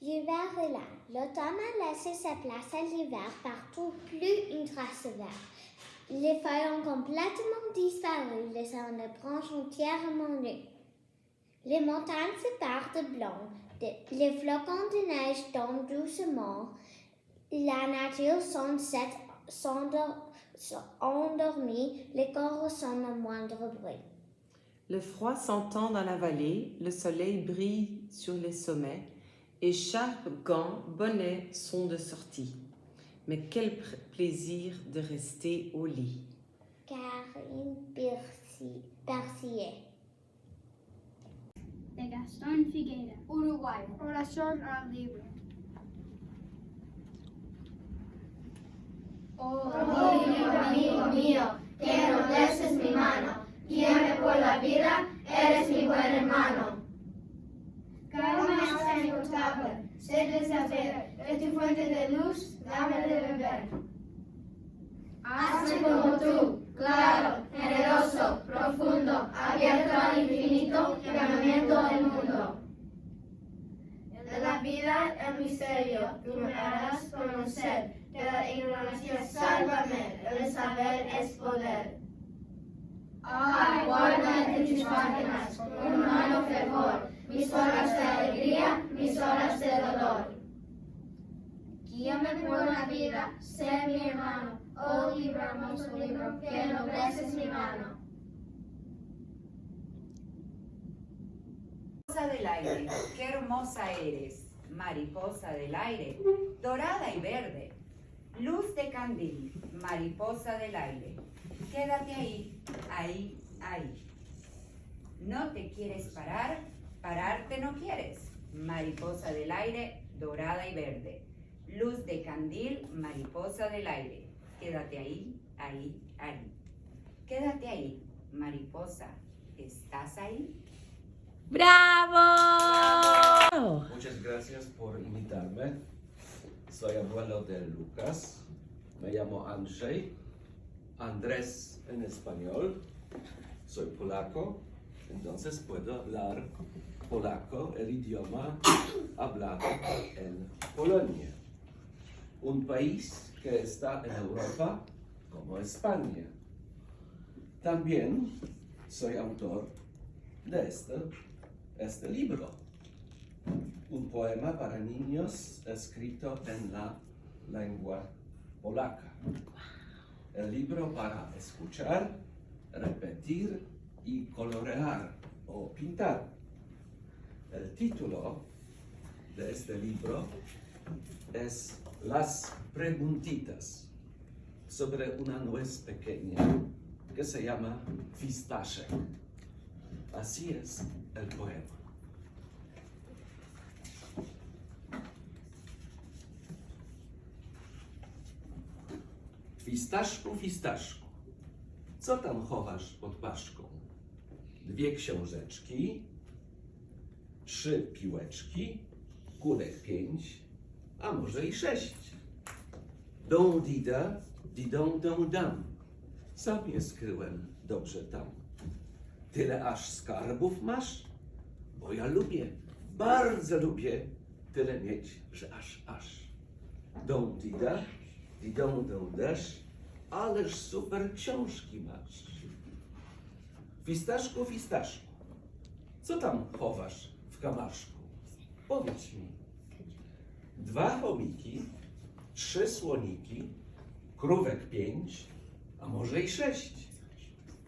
L'hiver est là. L'automne a laissé sa place à l'hiver, partout plus une trace verte. Les feuilles ont complètement disparu, laissant les branches entièrement nues. Les montagnes se partent blancs, les flocons de neige tombent doucement. La nature endormie, les corps sont au moindre bruit. Le froid s'entend dans la vallée, le soleil brille sur les sommets, écharpes, gants, bonnets sont de sortie. Mais quel plaisir de rester au lit. Karine Bercier. De Gastón Figueira, Uruguay. Oración al libro. Oh, libro amigo mío, que enroleces mi mano, guíame por la vida, eres mi buen hermano. Calma está inagotable, sed de saber, de tu fuente de luz, dame de beber. Hazme como tú, claro, generoso, profundo, abierto al infinito, llamamiento del mundo. De la vida el misterio, tú me harás conocer, de la ignorancia sálvame, el saber es poder. Ay, guarda entre tus páginas, con humano fervor, mis horas de alegría, mis horas de dolor. Guíame por la vida, sé mi hermano, oh libro, hermoso libro, que ennobleces mi mano. Mariposa del aire, qué hermosa eres, mariposa del aire, dorada y verde, luz de candil, mariposa del aire, quédate ahí, ahí, ahí. No te quieres parar, pararte no quieres, mariposa del aire, dorada y verde, luz de candil, mariposa del aire, quédate ahí, ahí, ahí. Quédate ahí, mariposa, ¿estás ahí? ¡Bravo! Muchas gracias por invitarme. Soy abuelo de Lucas. Me llamo Andrzej. Andrés en español. Soy polaco, entonces puedo hablar polaco, el idioma hablado en Polonia. Un país que está en Europa como España. También soy autor de este libro, un poema para niños escrito en la lengua polaca. El libro para escuchar, repetir y colorear o pintar. El título de este libro es Las preguntitas, sobre una nuez pequeña que se llama Fistaszek. Así es el poema. Fistaszku, fistaszku, co tam chowasz pod paszką? 2 książeczki, 3 piłeczki, kulek 5, a może i 6. Dą dida, didą dą dam, sam je skryłem dobrze tam. Tyle aż skarbów masz? Bo ja lubię, bardzo lubię tyle mieć, że aż. Dą dida, didą dą dasz, ależ super książki masz. Fistaszku, fistaszku, co tam chowasz w kamaszku? Powiedz mi. 2 chomiki, 3 słoniki, krówek 5, a może i 6.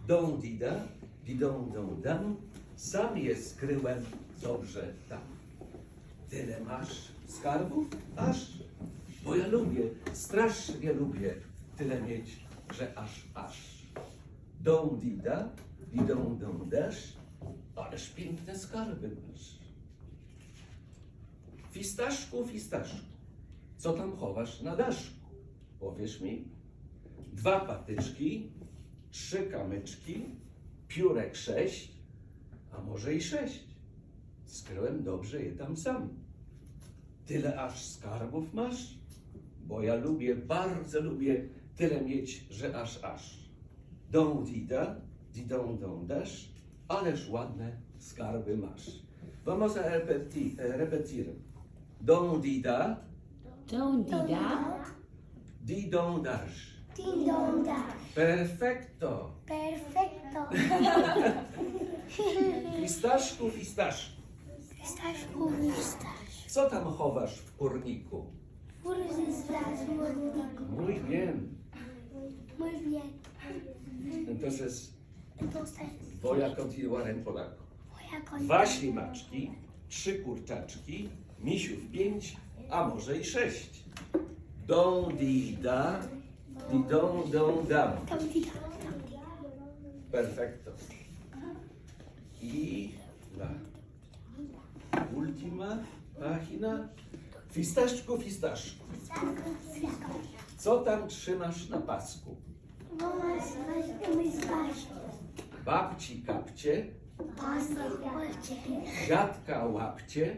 Dą dida, didą dą dam, sam je skryłem dobrze tam. Tyle masz skarbów? Aż, bo ja lubię, strasznie lubię tyle mieć, że aż. Dą dida, didą dą dasz, ależ piękne skarby masz. Fistaszku, fistaszku, co tam chowasz na daszku? Powiesz mi. 2 patyczki, 3 kamyczki, piórek 6, a może i 6. Skryłem dobrze je tam sam. Tyle aż skarbów masz? Bo ja lubię, bardzo lubię tyle mieć, że aż. Dą dida, didą dą dasz, ależ ładne skarby masz. Vamos a repetir. Don dida, Don dida. di don dash. Ding dong dash. Perfekto. Perfecto. Fistaszku, fistaszku. Pistaszku, pistasz. Co tam chowasz w kurniku? Pistasz, mordniku. Muy bien. Muy bien. Entonces Entonces, voy a continuar en polaco. voy a contar. 2 ślimaczki, 3 kurczaczki, misiów 5, a może i 6. Don dida, di don dam. Perfecto. Y la última página. Fistaszku, fistaszku. Co tam trzymasz na pasku? Babci kapcie, dziadka łapcie,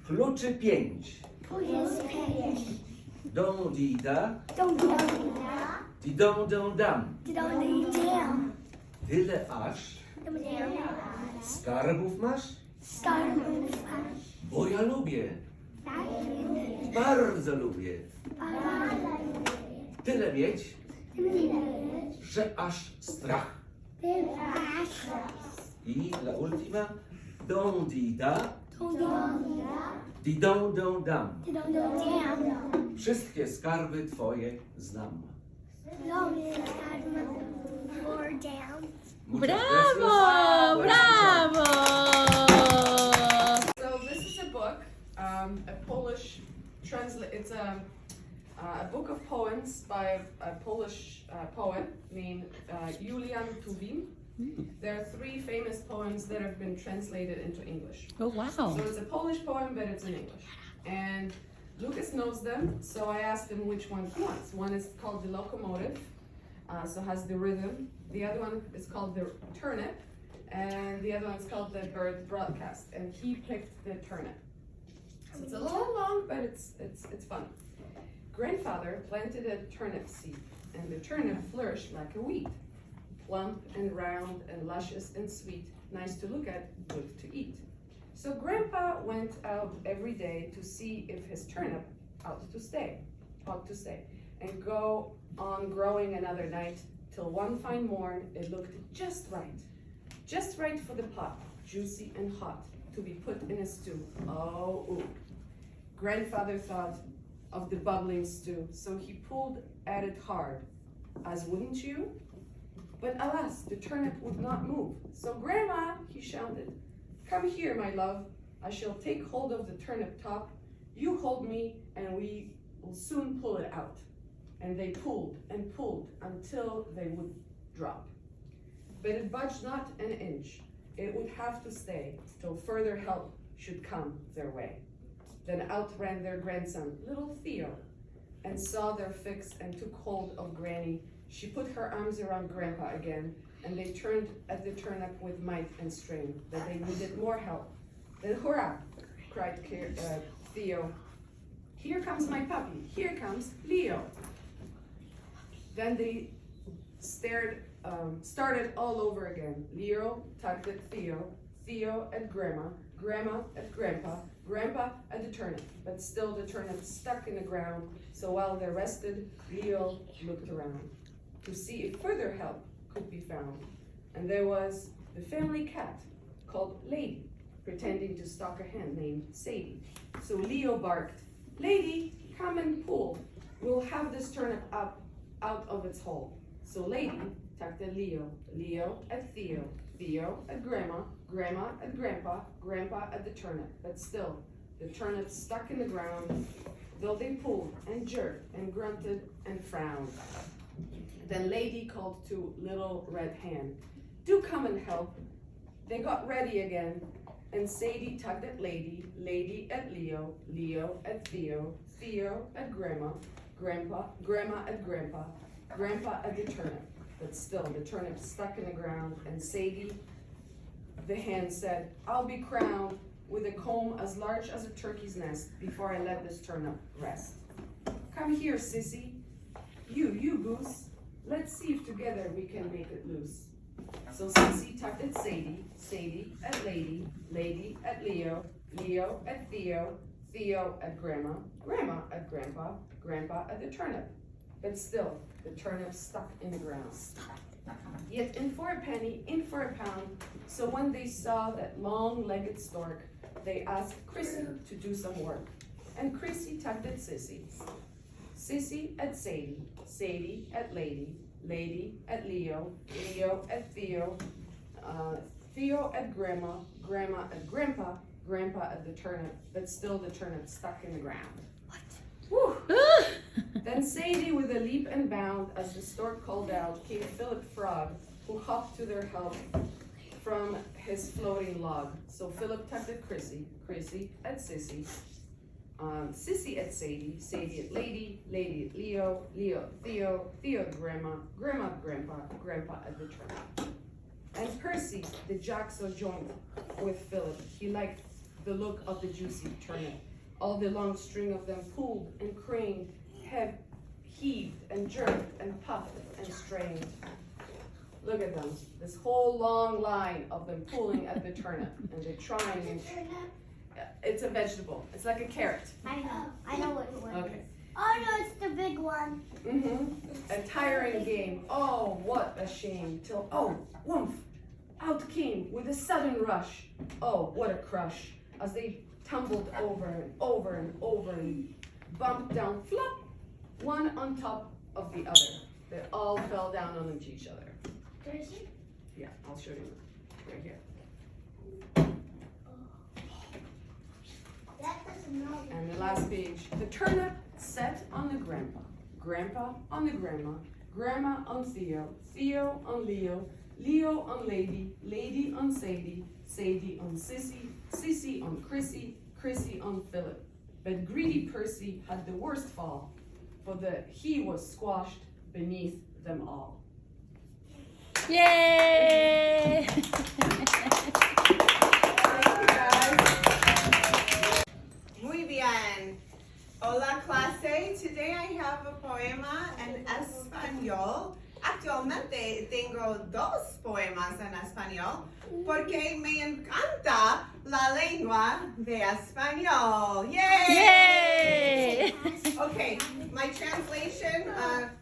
kluczy 5. Don dida, di don dam. Tyle aż skarbów masz? Bo ja lubię. Bardzo lubię. Tyle mieć, że aż strach. I la última. Don dida, di don dam. Wszystkie skarby twoje znam. Muchas Bravo! gracias. Bravo! So this is a book, a Polish it's a book of poems by a Polish poet named Julian Tuwim. There are 3 famous poems that have been translated into English. Oh, wow. So it's a Polish poem, but it's in English. And Lucas knows them, so I asked him which one he wants. One is called The Locomotive, so has the rhythm. The other one is called The Turnip, and the other one is called The Bird Broadcast. And he picked The Turnip. So it's a little long, but it's fun. Grandfather planted a turnip seed, and the turnip flourished like a weed. Plump and round and luscious and sweet, nice to look at, good to eat. So Grandpa went out every day to see if his turnip ought to stay, and go on growing another night, till one fine morn it looked just right for the pot, juicy and hot, to be put in a stew. Oh, ooh. Grandfather thought of the bubbling stew, so he pulled at it hard, as wouldn't you? But alas, the turnip would not move. So Grandma, he shouted, come here, my love. I shall take hold of the turnip top. You hold me, and we will soon pull it out. And they pulled and pulled until they would drop. But it budged not an inch. It would have to stay till further help should come their way. Then out ran their grandson, little Theo, and saw their fix and took hold of Granny. She put her arms around Grandpa again, and they turned at the turnip with might and strain, that they needed more help. Then hurrah, cried Theo. Here comes my puppy, here comes Leo. Then they started all over again. Leo tugged at Theo, Theo at Grandma, Grandma at Grandpa, Grandpa at the turnip, but still the turnip stuck in the ground, so while they rested, Leo looked around to see if further help could be found. And there was the family cat, called Lady, pretending to stalk a hen named Sadie. So Leo barked, Lady, come and pull. We'll have this turnip up out of its hole. So Lady tucked at Leo, Leo at Theo, Theo at Grandma, Grandma at Grandpa, Grandpa at the turnip. But still, the turnip stuck in the ground, though they pulled and jerked and grunted and frowned. Then Lady called to Little Red Hand, do come and help. They got ready again, and Sadie tugged at Lady, Lady at Leo, Leo at Theo, Theo at Grandma, Grandpa, Grandma at Grandpa, Grandpa at the turnip. But still, the turnip stuck in the ground, and Sadie, the hen, said, I'll be crowned with a comb as large as a turkey's nest before I let this turnip rest. Come here, sissy. You goose. Let's see if together we can make it loose. So Sissy tugged at Sadie, Sadie at Lady, Lady at Leo, Leo at Theo, Theo at Grandma, Grandma at Grandpa, Grandpa at the turnip. But still, the turnip stuck in the ground. Yet in for a penny, in for a pound. So when they saw that long-legged stork, they asked Chrissy to do some work. And Chrissy tugged at Sissy. Sissy at Sadie, Sadie at Lady, Lady at Leo, Leo at Theo, Theo at Grandma, Grandma at Grandpa, Grandpa at the turnip, but still the turnip stuck in the ground. What? Then Sadie, with a leap and bound, as the stork called out, came Philip Frog, who hopped to their help from his floating log. So Philip tugged at Chrissy, Chrissy at Sissy, Sissy at Sadie, Sadie at Lady, Lady at Leo, Leo at Theo, Theo at Grandma, Grandma at Grandpa, Grandpa at the turnip. And Percy, the jack so joined with Philip. He liked the look of the juicy turnip. All the long string of them pulled and craned, heaved and jerked and puffed and strained. Look at them, this whole long line of them pulling at the turnip, and they're trying. And it's a vegetable. It's like a carrot. I know what it was. Okay. Oh no, it's the big one. A tiring game. Oh, what a shame. Till, oh, woomph, out came with a sudden rush. Oh, what a crush. As they tumbled over and over and over and bumped down, flop, one on top of the other. They all fell down onto each other. Yeah, I'll show you right here. And the last page. The turnip sat on the grandpa, grandpa on the grandma, grandma on Theo, Theo on Leo, Leo on Lady, Lady on Sadie, Sadie on Sissy, Sissy on Chrissy, Chrissy on Philip. But greedy Percy had the worst fall, for he was squashed beneath them all. Yay! Muy bien. Hola clase. Today I have a poema en español. Actualmente tengo dos poemas en español porque me encanta la lengua de español. Yay! Yay! Okay, my translation,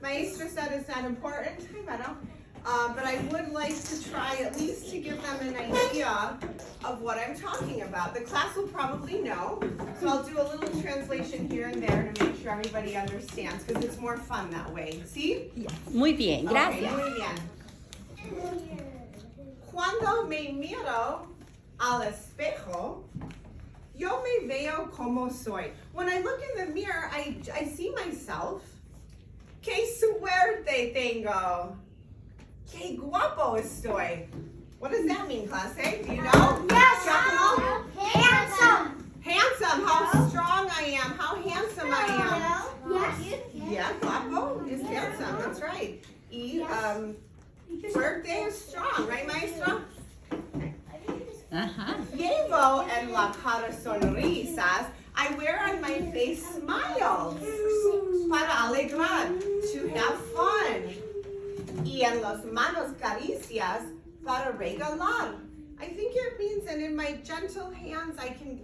Maestra said it's not important. Hi, Meadow. But I would like to try at least to give them an idea of what I'm talking about. The class will probably know, so I'll do a little translation here and there to make sure everybody understands, because it's more fun that way. ¿Sí? Muy bien, gracias. Okay, muy bien. Cuando me miro al espejo, yo me veo como soy. When I look in the mirror, I see myself. ¡Qué suerte tengo! ¡Qué guapo estoy! What does that mean, clase? Do you know? Yes. Giacomo? Handsome. Handsome, how strong I am, how handsome I am. Yes. Yeah, guapo is handsome, that's right. Y, fuerte is strong, right, maestra? Ajá. Llevo en la cara sonrisas. I wear on my face smiles para alegrar, to have fun. Y en las manos caricias para regalar. I think it means, and in my gentle hands I can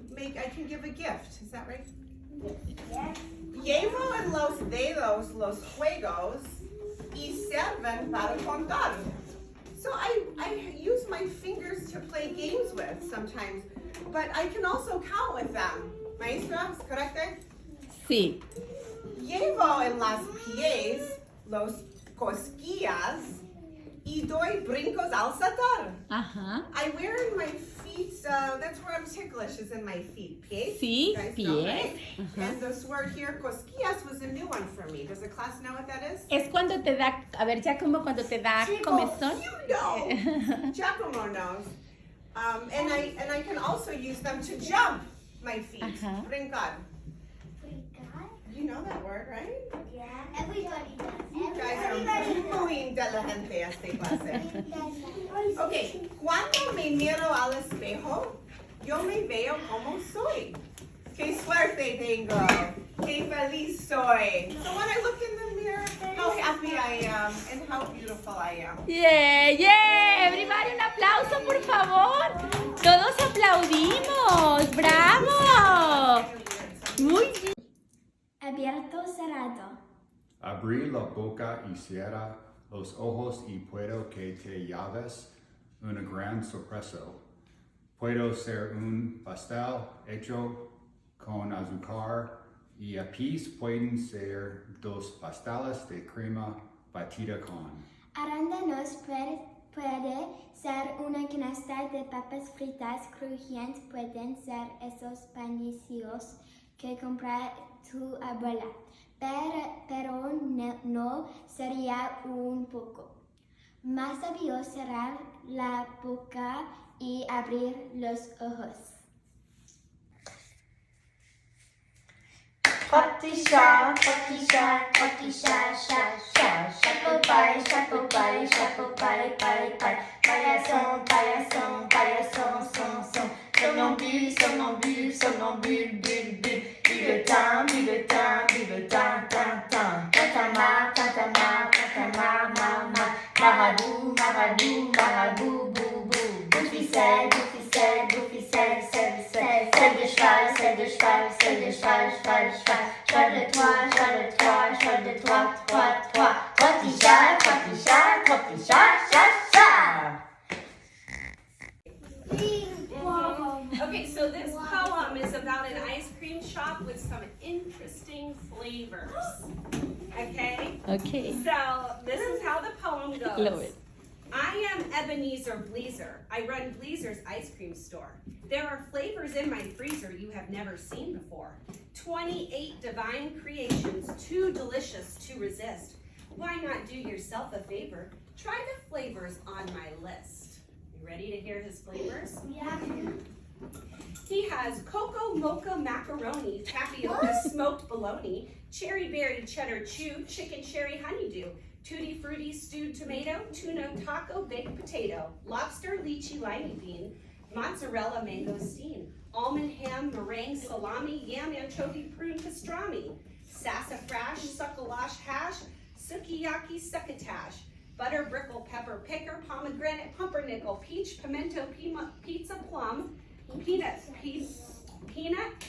give a gift. Is that right? Yes. Llevo en los dedos los juegos y sirven para contar. So I use my fingers to play games with sometimes, but I can also count with them. Maestra, ¿es correcto? Sí. Llevo en las pies los cosquillas y doy brincos al saltar. Ajá. I wear in my feet, that's where I'm ticklish, is in my feet. Pies? Sí, You guys know, pies. right? And this word here, cosquillas, was a new one for me. Does the class know what that is? Es cuando te da, a ver, ya como cuando te da comezón. You know. Giacomo knows. And I can also use them to jump my feet. Ajá. Brincar. You know that word, right? Yeah. Everybody does. You guys are muy inteligente esta clase. Okay, cuando me miro al espejo, yo me veo como soy. Qué suerte tengo. Qué feliz soy. So when I look in the mirror, how happy I am and how beautiful I am. Yeah, yeah, everybody. dar un aplauso, por favor. Todos aplaudimos. ¡Bravo! Muy bien. Abierto, cerrado. Abrí la boca y cierra los ojos y puedo que te lleves una gran sorpresa. Puedo ser un pastel hecho con azúcar y apis pueden ser dos pasteles de crema batida con. Arándanos puede ser una canasta de papas fritas crujientes. Pueden ser esos panecillos que compra tu abuela. Pero no sería un poco más sabio cerrar la boca y abrir los ojos. Patisha, patisha, patisha, sha, sha, shackle pie, pie, pie, pie, paillasson, paillasson, paillasson, son, son, somnambule, somnambule, somnambule, bule, bule, bigotin, bigotin, bigotin, tin, tin, tatama, tatama, tatama, mama, marabout, marabout, marabout, bou, bou, boufficelle, boufficelle, boufficelle, selle de cheval, selle de cheval, selle de cheval, cheval, cheval, cheval de trois, cheval de trois, cheval de trois, trois, trois, trois petits chats, chat, chat. Okay, so this poem is about an ice cream shop with some interesting flavors. Okay? Okay. So this is how the poem goes. Love it. I am Ebenezer Bleezer. I run Bleezer's ice cream store. There are flavors in my freezer you have never seen before. 28 divine creations, too delicious to resist. Why not do yourself a favor? Try the flavors on my list. You ready to hear his flavors? Yeah. He has cocoa mocha macaroni, tapioca smoked bologna, cherry berry cheddar chew, chicken cherry honeydew, tutti frutti stewed tomato, tuna taco baked potato, lobster lychee limey bean, mozzarella mango steam, almond ham meringue salami, yam anchovy prune pastrami, sassafras suckalash hash, sukiyaki succotash, butter brickle pepper picker, pomegranate pumpernickel, peach pimento pizza plum, peanut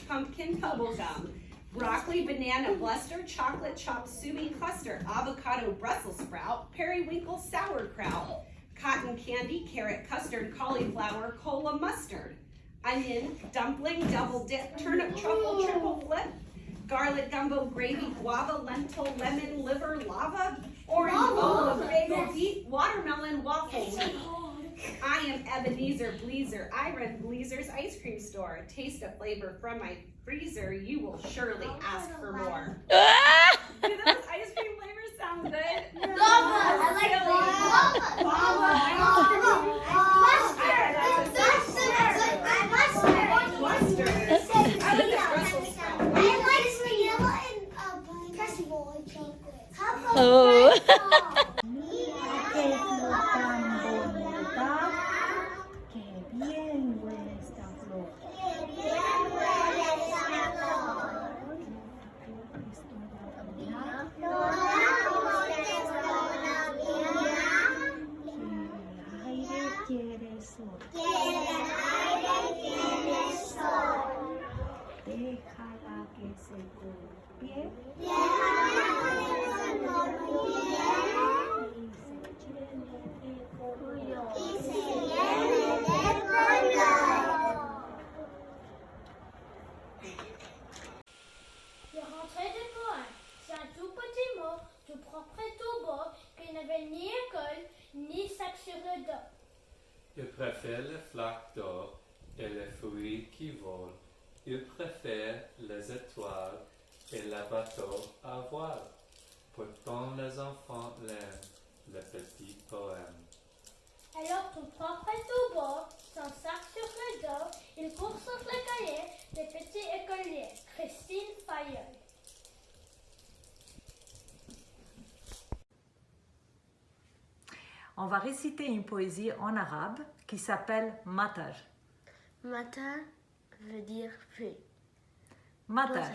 pumpkin bubblegum, broccoli banana bluster, chocolate chop suey cluster, avocado Brussels sprout, periwinkle sauerkraut, cotton candy, carrot custard, cauliflower, cola mustard, onion, dumpling, double dip, turnip truffle, triple flip, garlic gumbo, gravy, guava, lentil, lemon, liver, lava, orange bowl of bagel, beet, watermelon, waffles. I am Ebenezer Bleezer. I run Bleezer's ice cream store. Taste a flavor from my freezer. You will surely ask for more. Do those ice cream flavors sound good? Lava! I like lava! Lava! I like the Brussels sprout. vanilla and Crusty Roll chocolate. How about Oh. Déjala que se copie. Le rentrée des poèmes, c'est un tout petit mot, tout propre et tout beau, qui n'avait ni école, ni sac sur le dos. Il préfère les flaques d'or et les fruits qui volent. Il préfère les étoiles et les bateaux à voile. Pourtant les enfants l'aiment, les petits poèmes. Alors tout propre et tout beau, son sac sur le dos, il court sur le cahier des petits écoliers. Christine Fayeul. On va réciter une poésie en arabe qui s'appelle Matar. Matar veut dire feu. Matar.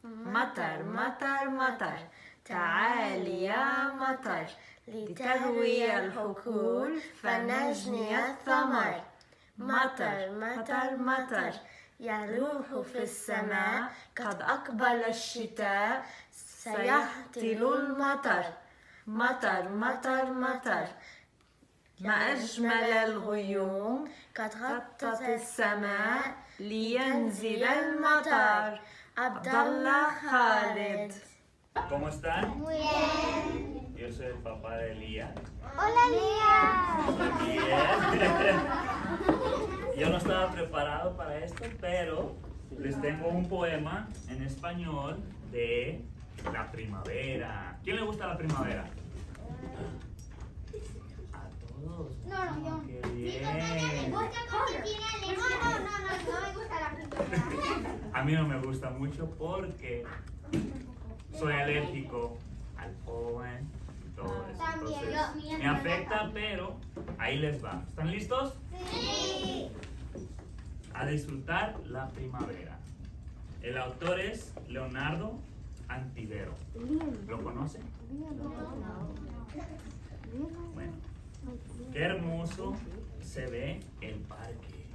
Matar, matar, matar. تعالي يا مطر لتروي الحقول فنجني الثمر مطر مطر مطر يلوح في السماء قد أقبل الشتاء سيهطل المطر مطر مطر مطر ما أجمل الغيوم قد غطت السماء لينزل المطر عبد الله خالد. ¿Cómo están? Muy bien. Yo soy el papá de Lía. Hola, Lía. Bien. Yo no estaba preparado para esto, pero les tengo un poema en español de la primavera. ¿Quién le gusta la primavera? A todos. No, yo. Qué bien. No me gusta la primavera. A mí no me gusta mucho porque soy alérgico al polen y todo eso. Entonces, me afecta, pero ahí les va. ¿Están listos? Sí. A disfrutar la primavera. El autor es Leonardo Antivero. ¿Lo conocen? Bueno, qué hermoso se ve el parque.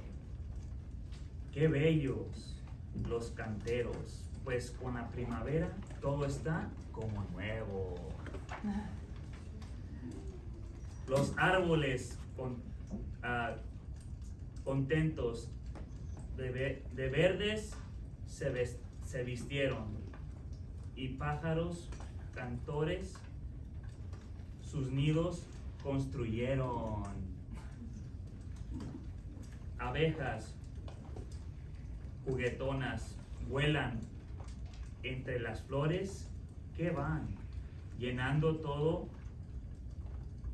Qué bellos los canteros, pues con la primavera todo está como nuevo. Los árboles contentos de verdes se vistieron y pájaros cantores sus nidos construyeron. Abejas juguetonas vuelan entre las flores que van llenando todo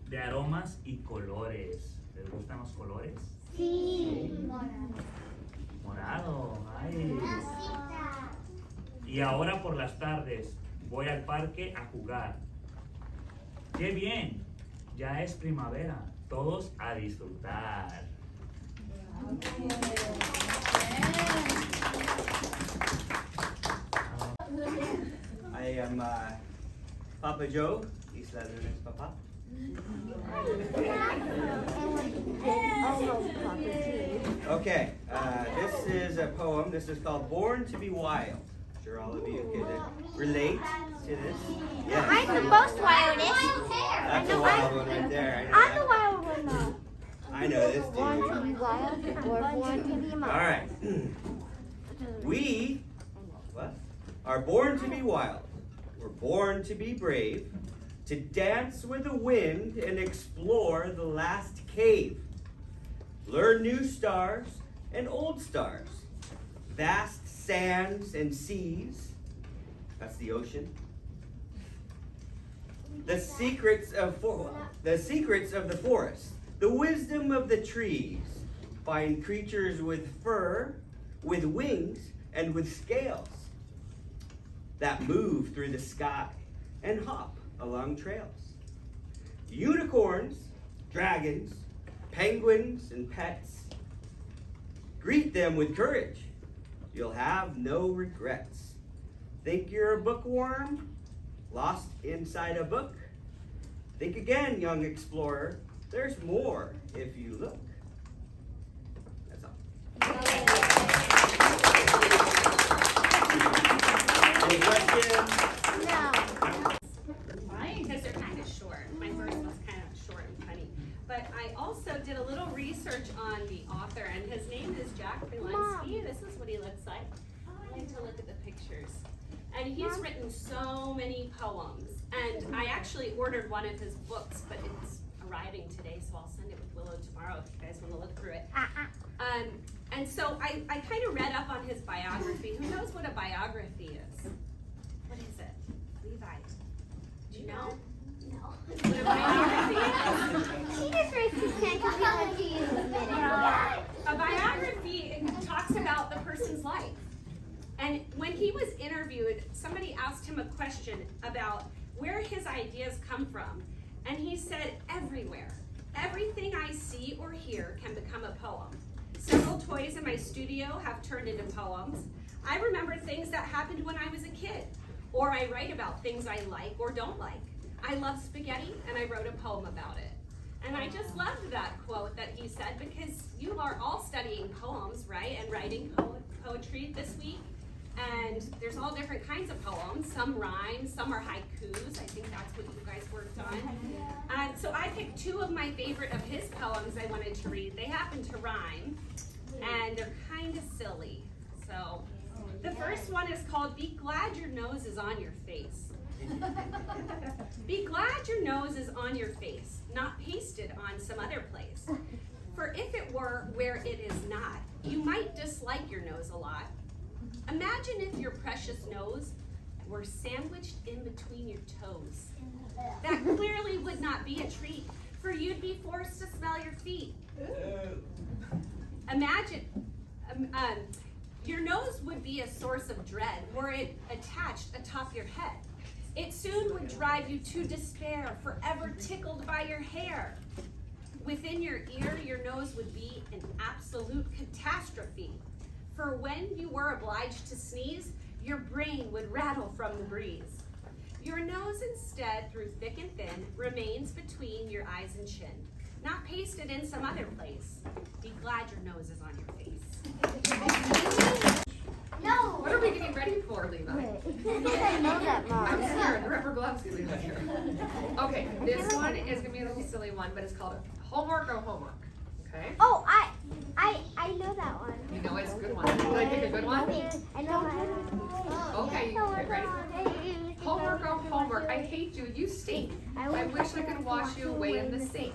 de aromas y colores. ¿Les gustan los colores? Sí. Morado, ay. Y ahora por las tardes voy al parque a jugar. ¡Qué bien! Ya es primavera. Todos a disfrutar. I am Papa Joe, Isla Lunes Papa. Okay, this is a poem. This is called Born to be Wild. I'm sure all of you can relate to this. Yes. I'm the most wildest. That's a wild one right there. I'm the wild one though. I know this Born to dude. be wild or born to be All mild. right. We are born to be wild. We're born to be brave, to dance with the wind and explore the last cave. Learn new stars and old stars, vast sands and seas. That's the ocean. The secrets of the forest, the wisdom of the trees. Find creatures with fur, with wings, and with scales that move through the sky and hop along trails. Unicorns, dragons, penguins, and pets. Greet them with courage. You'll have no regrets. Think you're a bookworm, lost inside a book? Think again, young explorer. There's more if you look. That's all. Any questions? No. Right, because they're kind of short. My first was kind of short and funny. But I also did a little research on the author, and his name is Jack Prelinski. This is what he looks like. I like to look at the pictures. And he's written so many poems. And I actually ordered one of his books, but it's arriving today, so I'll send it with Willow tomorrow if you guys want to look through it. And so I kind of read up on his biography. Who knows what a biography is? What is it? Levi, do you know? No. What a biography is? She just raised his hand because he wanted to use the minute. A biography, it talks about the person's life. And when he was interviewed, somebody asked him a question about where his ideas come from. And he said, everywhere. Everything I see or hear can become a poem. Several toys in my studio have turned into poems. I remember things that happened when I was a kid. Or I write about things I like or don't like. I love spaghetti, and I wrote a poem about it. And I just loved that quote that he said, because you are all studying poems, right? And writing poetry this week. And there's all different kinds of poems. Some rhyme, some are haikus. I think that's what you guys worked on. So I picked two of my favorite of his poems I wanted to read. They happen to rhyme, and they're kind of silly. So the first one is called Be Glad Your Nose is on Your Face. Be glad your nose is on your face, not pasted on some other place. For if it were where it is not, you might dislike your nose a lot. Imagine if your precious nose were sandwiched in between your toes. That clearly would not be a treat, for you'd be forced to smell your feet. Imagine, your nose would be a source of dread were it attached atop your head. It soon would drive you to despair, forever tickled by your hair. Within your ear, your nose would be an absolute catastrophe. For when you were obliged to sneeze, your brain would rattle from the breeze. Your nose instead, through thick and thin, remains between your eyes and chin, not pasted in some other place. Be glad your nose is on your face. No! What are we getting ready for, Levi? I know that, Mom. I'm scared. Rubber gloves, Levi here. Okay, this one is going to be a little silly one, but it's called Homework or Homework. Okay? Oh, I know that one. You know it's a good one. Did I pick a good one? I know that one. Okay, get ready. Homework or Homework. I hate you. You stink. I wish I could wash you away in the sink.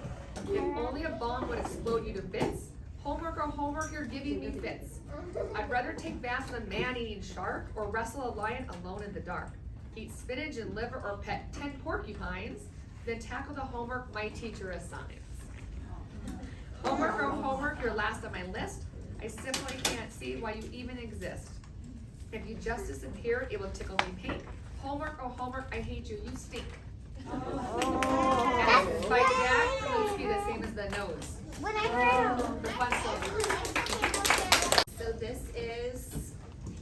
If only a bomb would explode you to bits. Homework or Homework, you're giving me fits. I'd rather take baths with a man-eating shark or wrestle a lion alone in the dark. Eat spinach and liver or pet 10 porcupines, then tackle the homework my teacher assigns. Homework or Homework, you're last on my list. I simply can't see why you even exist. If you just disappear, it will tickle me pink. Homework or Homework, I hate you, you stink. And by that, it would be the same as the nose. When I heard the fun soldier. So this is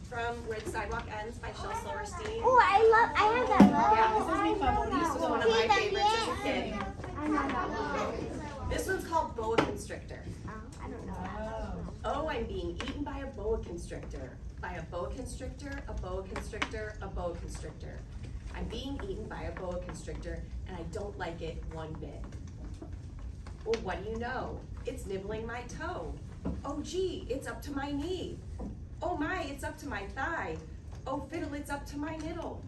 from Where the Sidewalk Ends by Shel Silverstein. Oh, I have that book. Yeah, this was one of my favorites as a kid. I know that one. This one's called Boa Constrictor. I don't know that. Oh, I'm being eaten by a boa constrictor. By a boa constrictor, a boa constrictor, a boa constrictor. I'm being eaten by a boa constrictor, and I don't like it one bit. Well, what do you know? It's nibbling my toe. Oh, gee, it's up to my knee. Oh, my, it's up to my thigh. Oh, fiddle, it's up to my middle.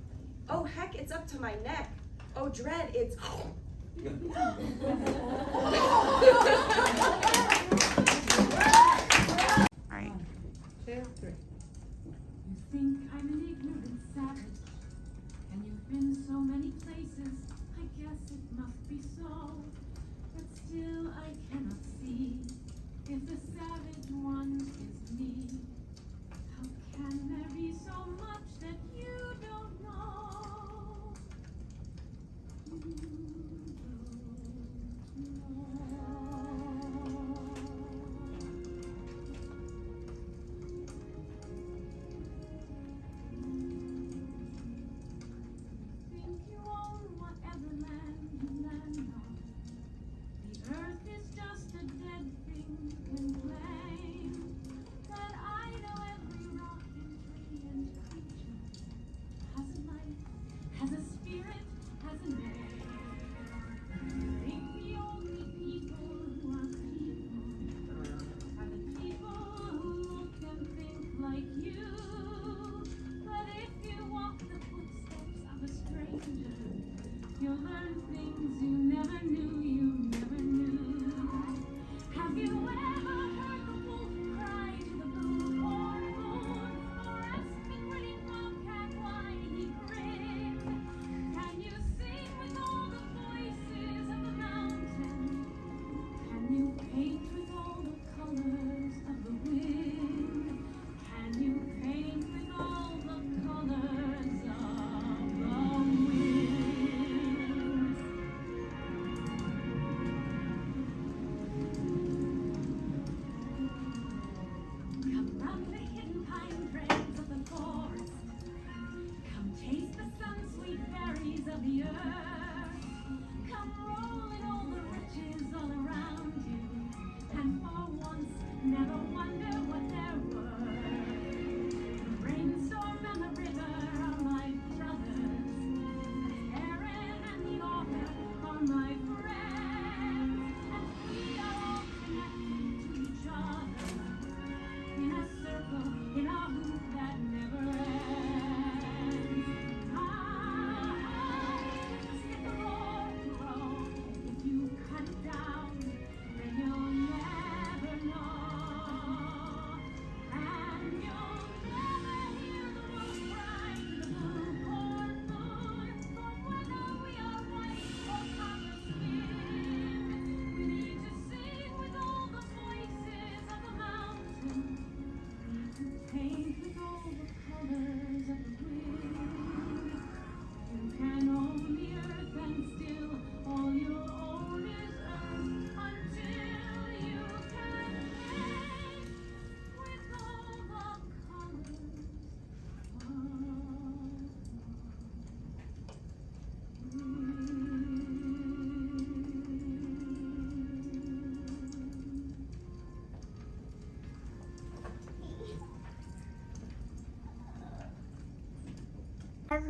Oh, heck, it's up to my neck. Oh, dread, it's... All right. 2, 3. You think I'm an ignorant savage, and you've been so many places, I guess it must be so. But still I cannot see if the savage one is me. How can there be so much that you don't know?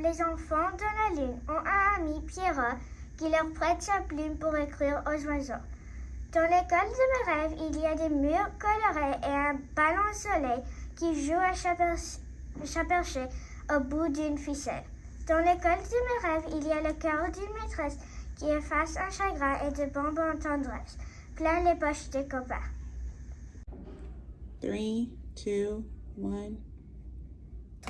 les enfants de la Lune ont un ami, Pierrot, qui leur prête sa plume pour écrire aux oiseaux. Dans l'école de mes rêves, il y a des murs colorés et un ballon au soleil qui joue à chat perché au bout d'une ficelle. Dans l'école de mes rêves, il y a le cœur d'une maîtresse qui efface un chagrin et de bonbons tendresse, plein les poches des copains. 3, 2, 1.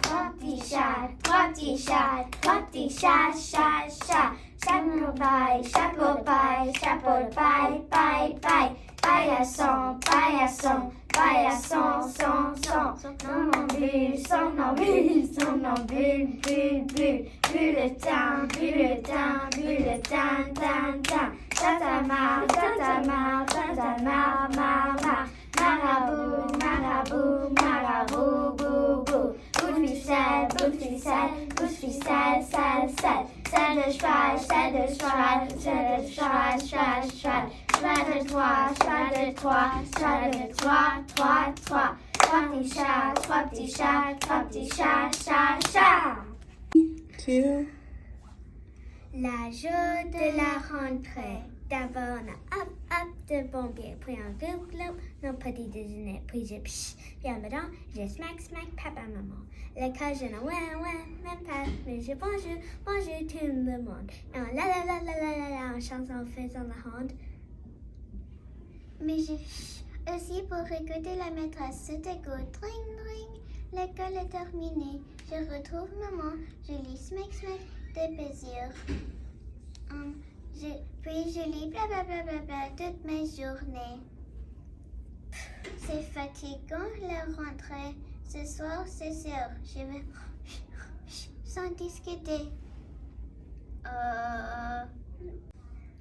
Trois petits chats, trois petits chats, trois petits chats, chat, chat. Chapeau paille, chapeau paille, chapeau paille, paille, paille. Paillasson, paillasson, paillasson, son, son. Somnambule, somnambule, somnambule, bulle, bulle. Bulletin, bulletin, bulletin, tan, tan. Tatamar, tatamar, tatamar, mar, mar. Marabout, marabout, marabout, bou, bou. Bout de ficelle, bout de ficelle, bout de ficelle, sale, sale. Sale de cheval, sale de cheval, sale de cheval, cheval, cheval. Cheval de toi, cheval de toi, cheval de toi, toi, toi. Trois petits chats, trois petits chats, trois petits chats, chat, chat. 2. La joie de la rentrée. D'abord, on a hop, hop de pompier, puis un gloup, gloup, nos petits déjeuners, puis je psh, puis en dedans, je smack, smack, papa, maman. L'école, je n'en ouais, même pas, mais je bonjour, bonjour tout le monde. Et on la la la la la la la, en chantant, en faisant la ronde. Mais je aussi pour écouter la maîtresse, c'était good, dring, dring. L'école est terminée, je retrouve maman, je lis smack, smack, de plaisir. Puis je lis blablabla toutes mes journées. C'est fatigant la rentrée. Ce soir, c'est sûr, je vais sans discuter.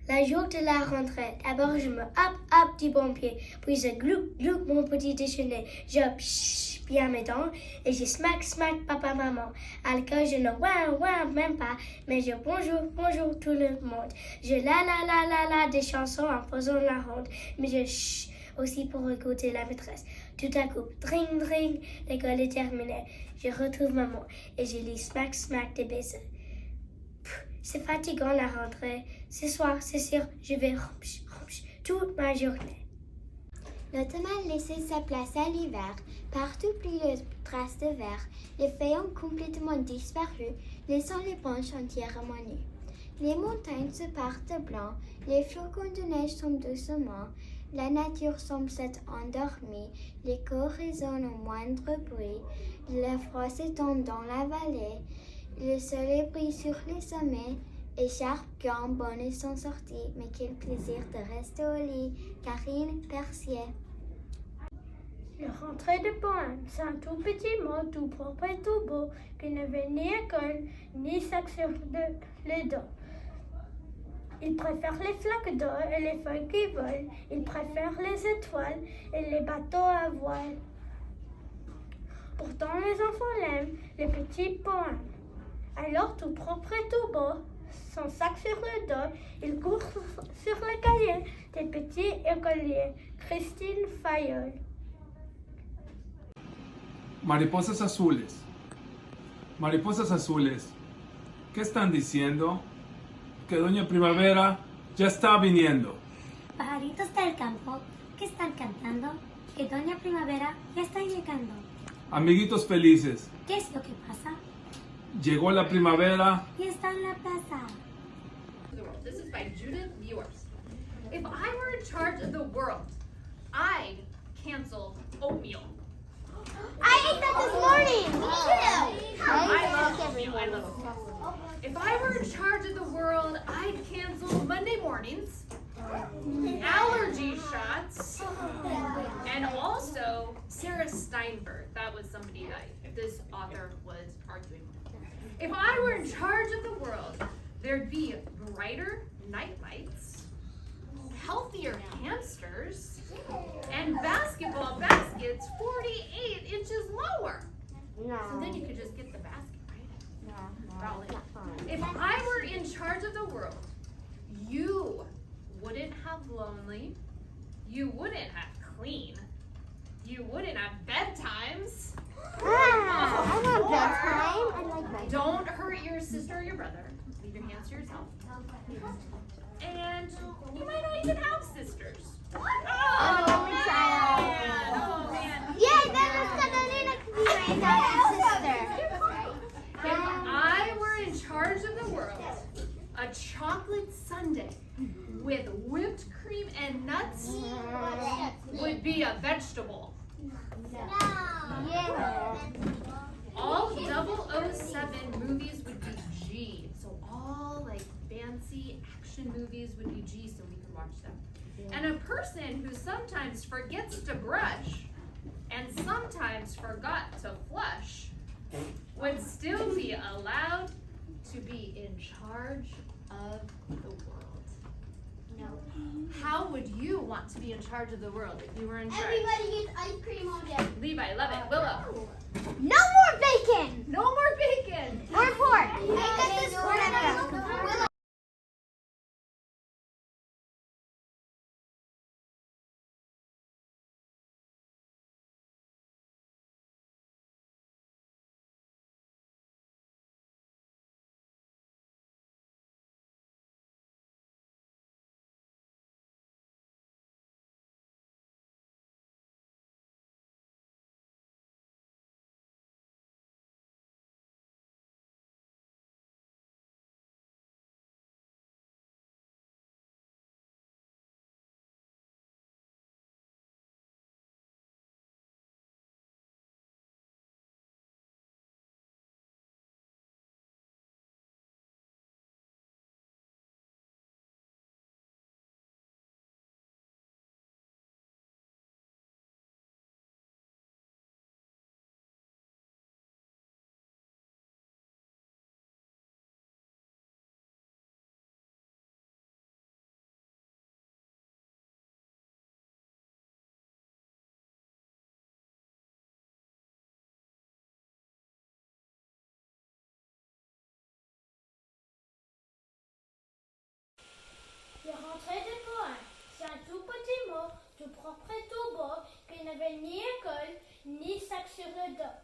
La jour de la rentrée. D'abord, je me hop du bon pied. Puis je gloup mon petit déjeuner. Je psh bien mes dents et je smack papa maman. À l'école, je ne ouais même pas. Mais je bonjour tout le monde. Je la des chansons en faisant la ronde. Mais je chut aussi pour écouter la maîtresse. Tout à coup, dring dring, l'école est terminée. Je retrouve maman et je lis smack des baisers. C'est fatigant la rentrée. Ce soir, c'est sûr, je vais toute ma journée. L'automne a laissé sa place à l'hiver. Partout plus de traces de verre. Les feuilles ont complètement disparu, laissant les branches entièrement nues. Les montagnes se partent de blanc. Les flocons de neige tombent doucement. La nature semble s'être endormie. L'écho résonne au moindre bruit. Le froid s'étend dans la vallée. Le soleil brille sur les sommets. Écharpe, gants, bonnets sont sortis. Mais quel plaisir de rester au lit. Karine Percier. Le rentrée de poème, c'est un tout petit mot, tout propre et tout beau, qui ne veut ni école, ni sac sur le dos. Il préfère les flaques d'eau et les feuilles qui volent. Il préfère les étoiles et les bateaux à voile. Pourtant, les enfants l'aiment, les petits poèmes. Alors, tout propre et tout beau, son sac sur le dos, il court sur le cahier des petits écoliers. Christine Fayol. Mariposas azules. Mariposas azules. ¿Qué están diciendo? Que Doña Primavera ya está viniendo. Pajaritos del campo, ¿qué están cantando? Que Doña Primavera ya está llegando. Amiguitos felices. ¿Qué es lo que pasa? Llegó la primavera. Y está en la plaza. This is by Judith Viewers. If I were in charge of the world, I'd cancel oatmeal. I ate that this morning! Me too! I love oatmeal. I love oatmeal. If I were in charge of the world, I'd cancel Monday mornings, allergy shots, and also Sarah Steinberg. That was somebody that this author was arguing with. If I were in charge of the world, there'd be brighter night lights, healthier hamsters, and basketball baskets 48 inches lower. No. So then you could just get the basket, right? No, Probably. not fun. If I were in charge of the world, you wouldn't have lonely, you wouldn't have clean, you wouldn't have bedtimes, I want bedtime. I like bedtime. Don't hurt your sister or your brother. Leave your hands to yourself. And you might not even have sisters. Oh, man. Yay, then Miss Catalina could be my dad's sister. If I were in charge of the world, a chocolate sundae with whipped cream and nuts would be a vegetable. Yeah. All 007 movies would be G. So all like fancy action movies would be G, so we could watch them. And a person who sometimes forgets to brush and sometimes forgot to flush would still be allowed to be in charge of the world. No. How would you want to be in charge of the world if you were in charge? Everybody gets ice cream all day. Levi, love it. Willow. No more bacon. No more bacon. Or pork. I got this pork. Willow. Le rentrée des poèmes, c'est un tout petit mot, tout propre et tout beau, qui n'avait ni école, ni sac sur le dos.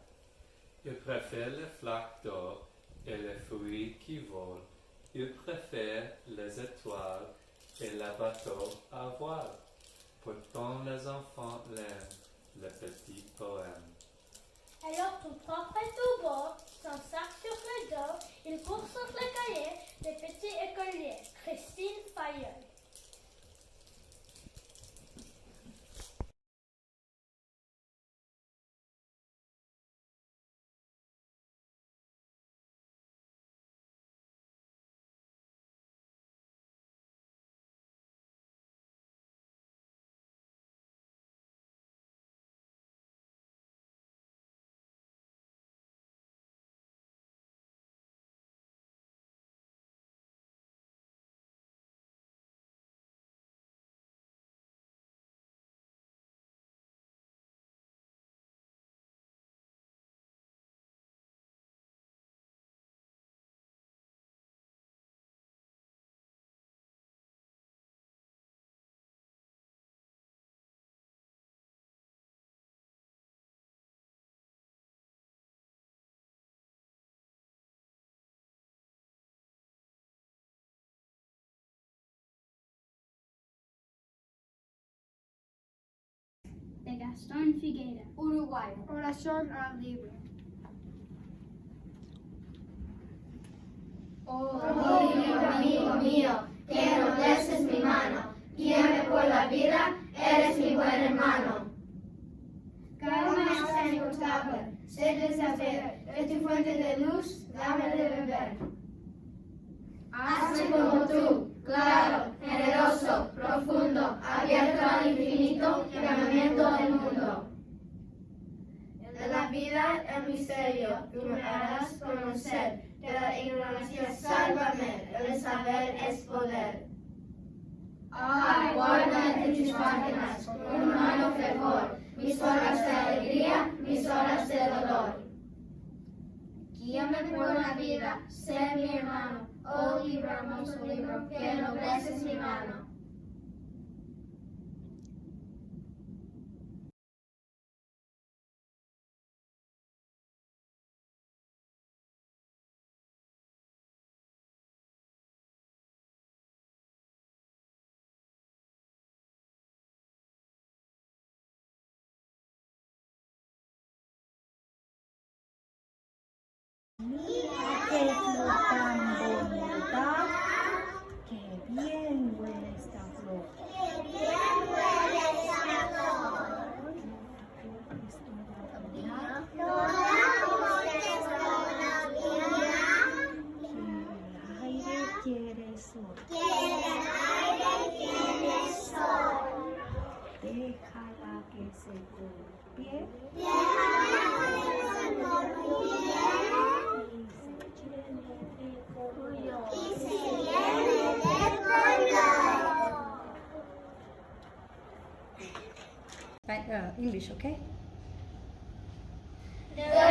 Il préfère les flaques d'or et les fruits qui volent. Il préfère les étoiles et les bateaux à voile. Pourtant les enfants l'aiment, le petit poème. Alors tout propre et tout beau, son sac sur le dos, il court sur le cahier des petits écoliers. Christine Fayeul. De Gastón Figueira, Uruguay. Oración al libro. Oh, libro amigo mío, que ennobleces mi mano, guíame por la vida, eres mi buen hermano. Calma está inagotable, sed de saber, de tu fuente de luz, dame de beber. Hazme como tú, claro, generoso, profundo, abierto al infinito, llamamiento del mundo. De la vida el misterio, tú me harás conocer, de la ignorancia sálvame, el saber es poder. Ay, guarda entre tus páginas, con humano fervor, mis horas de alegría, mis horas de dolor. Guíame por la vida, sé mi hermano, oh libro hermoso libro, que ennobleces mi mano. qué flor tan bonita. Qué bien huele esta flor. El aire quiere sol. Déjala que se golpee. English, okay? The